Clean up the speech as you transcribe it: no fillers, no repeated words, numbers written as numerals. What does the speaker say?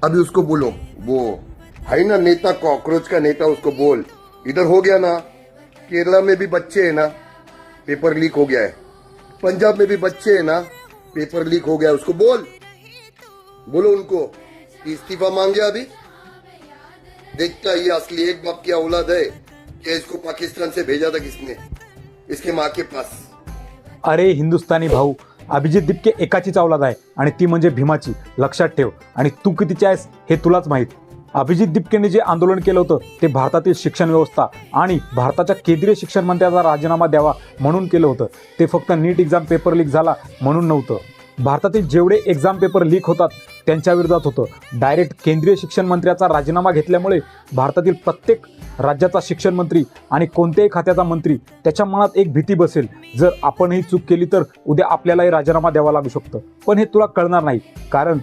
अभी उसको बोलो, वो है ना नेता, कॉकरोच का नेता, उसको बोल इधर हो गया ना, केरला में भी बच्चे है ना, पेपर लीक हो गया है, पंजाब में भी बच्चे है ना, पेपर लीक हो गया है, उसको बोलो उनको कि इस्तीफा मांगे अभी। देखता ये असली एक बाप की औलाद है कि इसको पाकिस्तान से भेजा था किसने, इसके माँ के पास। अरे हिंदुस्थानी भाऊ, अभिजित दिपके एकाचीच औलाद आहे आणि ती म्हणजे भीमाची, लक्षात ठेव. आणि तू कितीची आहेस हे तुलाच माहीत. अभिजित दिपकेने जे आंदोलन केलं होतं ते भारतातील शिक्षण व्यवस्था आणि भारताच्या केंद्रीय शिक्षण मंत्र्याचा राजीनामा द्यावा म्हणून केलं होतं. ते फक्त नीट एक्झाम पेपर लीक झाला म्हणून नव्हतं. भारतातील जेवढे एक्झाम पेपर लीक होतात त्यांच्या विरोधात होतं. डायरेक्ट केंद्रीय शिक्षण मंत्र्याचा राजीनामा घेतल्यामुळे भारतातील प्रत्येक राज्याचा शिक्षण मंत्री आणि कोणत्याही खात्याचा मंत्री त्याच्या मनात एक भीती बसेल, जर आपण ही चूक केली तर उद्या आपल्यालाही राजीनामा द्यावा लागू शकतो. पण हे तुला कळणार नाही, कारण